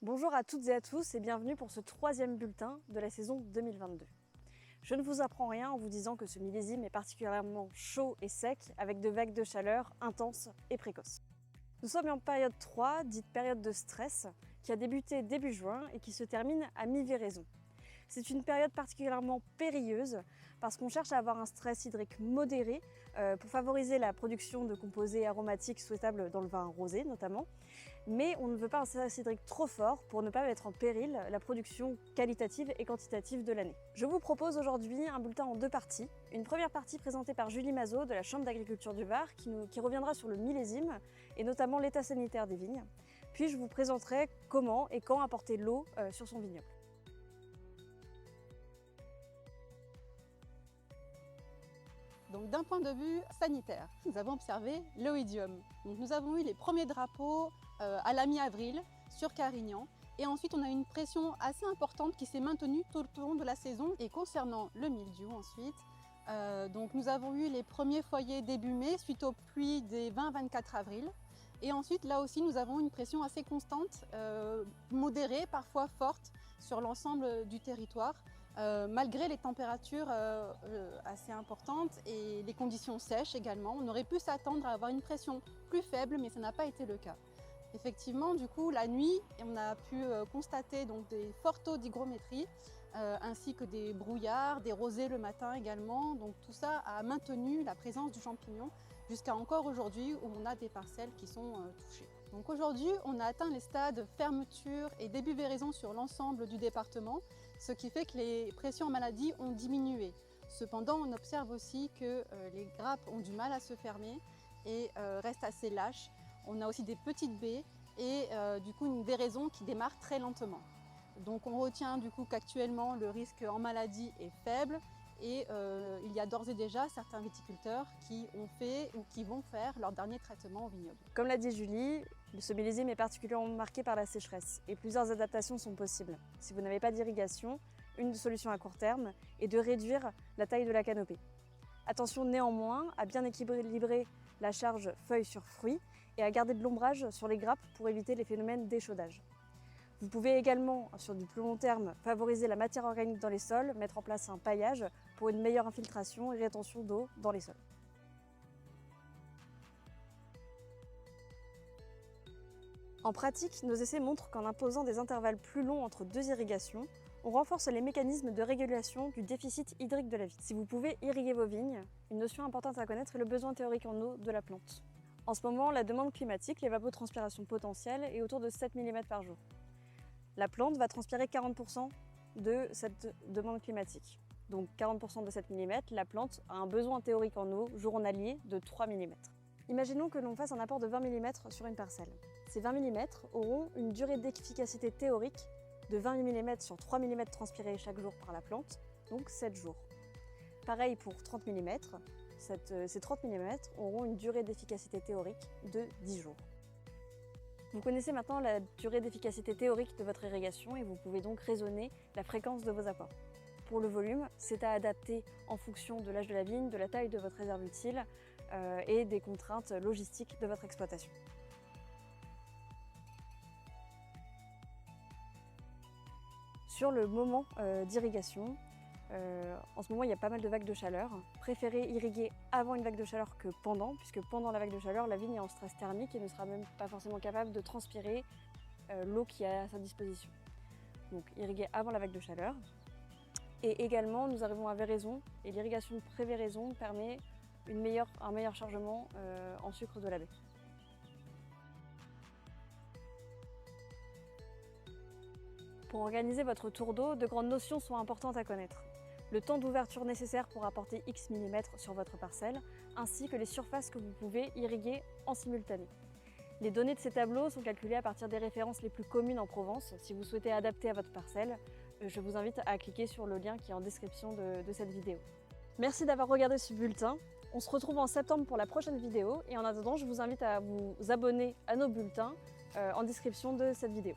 Bonjour à toutes et à tous et bienvenue pour ce troisième bulletin de la saison 2022. Je ne vous apprends rien en vous disant que ce millésime est particulièrement chaud et sec avec de vagues de chaleur intenses et précoces. Nous sommes en période 3, dite période de stress, qui a débuté début juin et qui se termine à mi-véraison. C'est une période particulièrement périlleuse parce qu'on cherche à avoir un stress hydrique modéré pour favoriser la production de composés aromatiques souhaitables dans le vin rosé notamment, mais on ne veut pas un stress hydrique trop fort pour ne pas mettre en péril la production qualitative et quantitative de l'année. Je vous propose aujourd'hui un bulletin en deux parties. Une première partie présentée par Julie Mazot de la Chambre d'agriculture du Var qui reviendra sur le millésime et notamment l'état sanitaire des vignes. Puis je vous présenterai comment et quand apporter l'eau sur son vignoble. Donc d'un point de vue sanitaire, nous avons observé l'oïdium. Donc nous avons eu les premiers drapeaux à la mi-avril sur Carignan et ensuite on a eu une pression assez importante qui s'est maintenue tout au long de la saison. Et concernant le mildiou ensuite, donc nous avons eu les premiers foyers début mai suite aux pluies des 20-24 avril. Et ensuite là aussi nous avons une pression assez constante, modérée, parfois forte sur l'ensemble du territoire. Malgré les températures assez importantes et les conditions sèches également, on aurait pu s'attendre à avoir une pression plus faible, mais ça n'a pas été le cas. Effectivement, du coup, la nuit, on a pu constater donc, des forts taux d'hygrométrie, ainsi que des brouillards, des rosées le matin également. Donc tout ça a maintenu la présence du champignon jusqu'à encore aujourd'hui où on a des parcelles qui sont touchées. Donc aujourd'hui, on a atteint les stades fermeture et début véraison sur l'ensemble du département, ce qui fait que les pressions en maladie ont diminué. Cependant, on observe aussi que les grappes ont du mal à se fermer et restent assez lâches. On a aussi des petites baies et du coup une véraison qui démarre très lentement. Donc on retient du coup qu'actuellement le risque en maladie est faible et il y a d'ores et déjà certains viticulteurs qui ont fait ou qui vont faire leur dernier traitement au vignoble. Comme l'a dit Julie, ce millésime est particulièrement marqué par la sécheresse et plusieurs adaptations sont possibles. Si vous n'avez pas d'irrigation, une solution à court terme est de réduire la taille de la canopée. Attention néanmoins à bien équilibrer la charge feuilles sur fruits et à garder de l'ombrage sur les grappes pour éviter les phénomènes d'échaudage. Vous pouvez également, sur du plus long terme, favoriser la matière organique dans les sols, mettre en place un paillage pour une meilleure infiltration et rétention d'eau dans les sols. En pratique, nos essais montrent qu'en imposant des intervalles plus longs entre deux irrigations, on renforce les mécanismes de régulation du déficit hydrique de la vigne. Si vous pouvez irriguer vos vignes, une notion importante à connaître est le besoin théorique en eau de la plante. En ce moment, la demande climatique, l'évapotranspiration potentielle, est autour de 7 mm par jour. La plante va transpirer 40% de cette demande climatique. Donc 40% de 7 mm, la plante a un besoin théorique en eau journalier de 3 mm. Imaginons que l'on fasse un apport de 20 mm sur une parcelle. Ces 20 mm auront une durée d'efficacité théorique de 20 mm sur 3 mm transpirés chaque jour par la plante, donc 7 jours. Pareil pour 30 mm, ces 30 mm auront une durée d'efficacité théorique de 10 jours. Vous connaissez maintenant la durée d'efficacité théorique de votre irrigation et vous pouvez donc raisonner la fréquence de vos apports. Pour le volume, c'est à adapter en fonction de l'âge de la vigne, de la taille de votre réserve utile et des contraintes logistiques de votre exploitation. Sur le moment d'irrigation, en ce moment il y a pas mal de vagues de chaleur. Préférez irriguer avant une vague de chaleur que pendant, puisque pendant la vague de chaleur, la vigne est en stress thermique et ne sera même pas forcément capable de transpirer l'eau qui est à sa disposition. Donc irriguer avant la vague de chaleur. Et également, nous arrivons à véraison et l'irrigation pré-véraison permet un meilleur chargement en sucre de la baie. Pour organiser votre tour d'eau, de grandes notions sont importantes à connaître. Le temps d'ouverture nécessaire pour apporter X millimètres sur votre parcelle, ainsi que les surfaces que vous pouvez irriguer en simultané. Les données de ces tableaux sont calculées à partir des références les plus communes en Provence. Si vous souhaitez adapter à votre parcelle, je vous invite à cliquer sur le lien qui est en description de cette vidéo. Merci d'avoir regardé ce bulletin. On se retrouve en septembre pour la prochaine vidéo et en attendant, je vous invite à vous abonner à nos bulletins en description de cette vidéo.